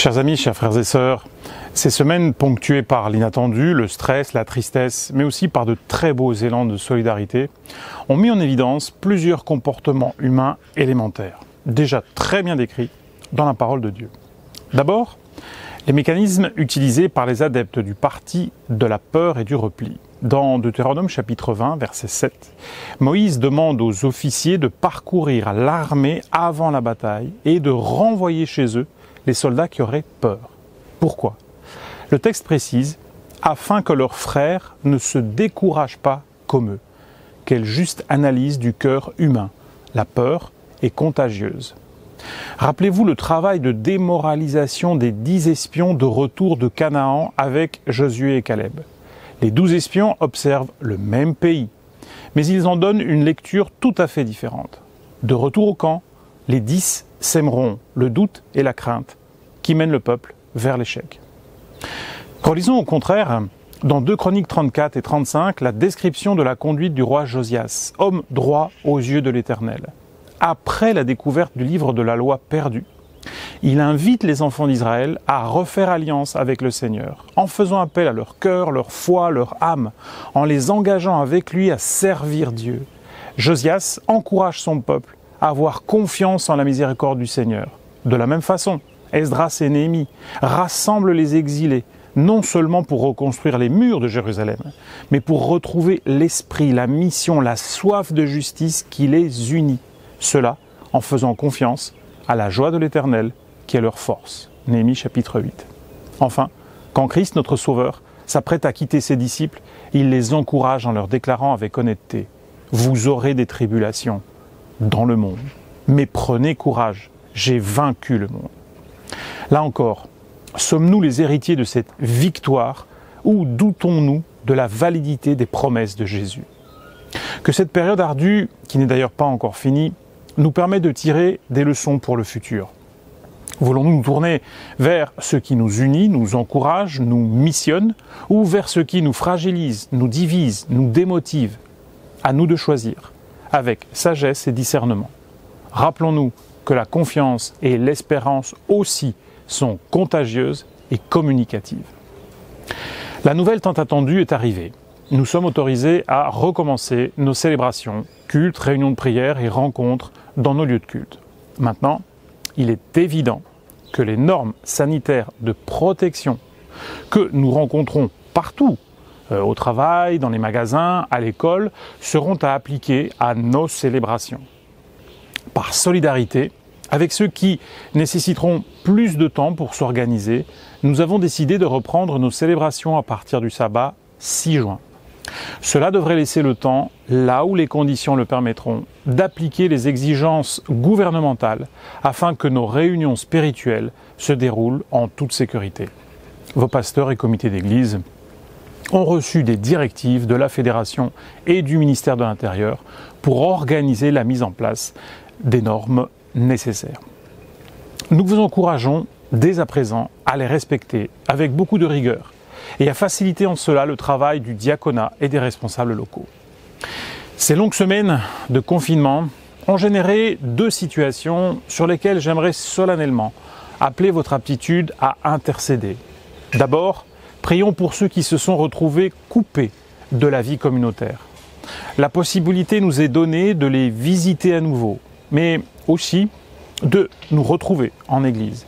Chers amis, chers frères et sœurs, ces semaines ponctuées par l'inattendu, le stress, la tristesse, mais aussi par de très beaux élans de solidarité, ont mis en évidence plusieurs comportements humains élémentaires, déjà très bien décrits dans la parole de Dieu. D'abord, les mécanismes utilisés par les adeptes du parti de la peur et du repli. Dans Deutéronome chapitre 20, verset 7, Moïse demande aux officiers de parcourir l'armée avant la bataille et de renvoyer chez eux les soldats qui auraient peur. Pourquoi ? Le texte précise « afin que leurs frères ne se découragent pas comme eux ». Quelle juste analyse du cœur humain. La peur est contagieuse. Rappelez-vous le travail de démoralisation des 10 espions de retour de Canaan avec Josué et Caleb. Les 12 espions observent le même pays, mais ils en donnent une lecture tout à fait différente. De retour au camp, les 10 sèmeront le doute et la crainte qui mènent le peuple vers l'échec. Relisons au contraire, dans 2 Chroniques 34 et 35, la description de la conduite du roi Josias, homme droit aux yeux de l'Éternel. Après la découverte du livre de la loi perdu, il invite les enfants d'Israël à refaire alliance avec le Seigneur, en faisant appel à leur cœur, leur foi, leur âme, en les engageant avec lui à servir Dieu. Josias encourage son peuple à avoir confiance en la miséricorde du Seigneur. De la même façon, Esdras et Néhémie rassemblent les exilés, non seulement pour reconstruire les murs de Jérusalem, mais pour retrouver l'esprit, la mission, la soif de justice qui les unit. Cela en faisant confiance à la joie de l'Éternel qui est leur force. Néhémie chapitre 8. Enfin, quand Christ, notre Sauveur, s'apprête à quitter ses disciples, il les encourage en leur déclarant avec honnêteté « Vous aurez des tribulations dans le monde, mais prenez courage, j'ai vaincu le monde. » Là encore, sommes-nous les héritiers de cette victoire ou doutons-nous de la validité des promesses de Jésus ? Que cette période ardue, qui n'est d'ailleurs pas encore finie, nous permet de tirer des leçons pour le futur. Voulons-nous nous tourner vers ce qui nous unit, nous encourage, nous missionne, ou vers ce qui nous fragilise, nous divise, nous démotive ? À nous de choisir, avec sagesse et discernement. Rappelons-nous que la confiance et l'espérance aussi sont contagieuses et communicatives. La nouvelle tant attendue est arrivée. Nous sommes autorisés à recommencer nos célébrations, cultes, réunions de prière et rencontres dans nos lieux de culte. Maintenant, il est évident que les normes sanitaires de protection que nous rencontrons partout, au travail, dans les magasins, à l'école, seront à appliquer à nos célébrations. Par solidarité, avec ceux qui nécessiteront plus de temps pour s'organiser, nous avons décidé de reprendre nos célébrations à partir du sabbat 6 juin. Cela devrait laisser le temps, là où les conditions le permettront, d'appliquer les exigences gouvernementales afin que nos réunions spirituelles se déroulent en toute sécurité. Vos pasteurs et comités d'église ont reçu des directives de la Fédération et du ministère de l'Intérieur pour organiser la mise en place des normes nécessaires. Nous vous encourageons dès à présent à les respecter avec beaucoup de rigueur et à faciliter en cela le travail du diaconat et des responsables locaux. Ces longues semaines de confinement ont généré 2 situations sur lesquelles j'aimerais solennellement appeler votre aptitude à intercéder. D'abord, prions pour ceux qui se sont retrouvés coupés de la vie communautaire. La possibilité nous est donnée de les visiter à nouveau, mais aussi de nous retrouver en Église.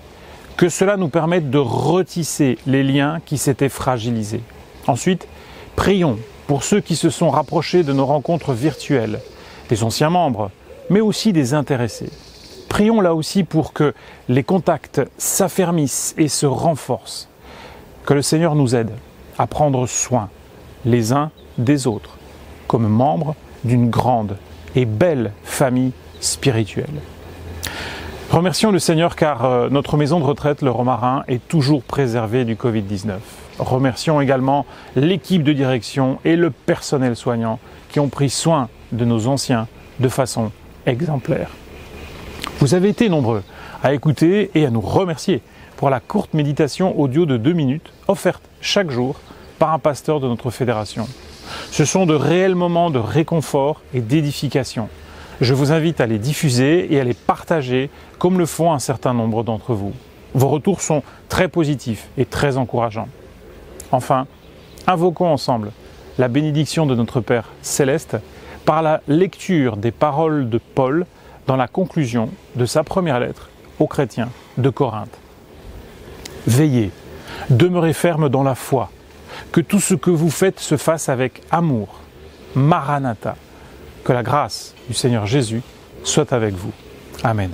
Que cela nous permette de retisser les liens qui s'étaient fragilisés. Ensuite, prions pour ceux qui se sont rapprochés de nos rencontres virtuelles, des anciens membres, mais aussi des intéressés. Prions là aussi pour que les contacts s'affermissent et se renforcent. Que le Seigneur nous aide à prendre soin les uns des autres, comme membres d'une grande et belle famille spirituelle. Remercions le Seigneur car notre maison de retraite, le Romarin, est toujours préservée du Covid-19. Remercions également l'équipe de direction et le personnel soignant qui ont pris soin de nos anciens de façon exemplaire. Vous avez été nombreux à écouter et à nous remercier pour la courte méditation audio de 2 minutes offerte chaque jour par un pasteur de notre fédération. Ce sont de réels moments de réconfort et d'édification. Je vous invite à les diffuser et à les partager comme le font un certain nombre d'entre vous. Vos retours sont très positifs et très encourageants. Enfin, invoquons ensemble la bénédiction de notre Père céleste par la lecture des paroles de Paul dans la conclusion de sa première lettre aux chrétiens de Corinthe. Veillez, demeurez fermes dans la foi, que tout ce que vous faites se fasse avec amour. Maranatha, que la grâce du Seigneur Jésus soit avec vous. Amen.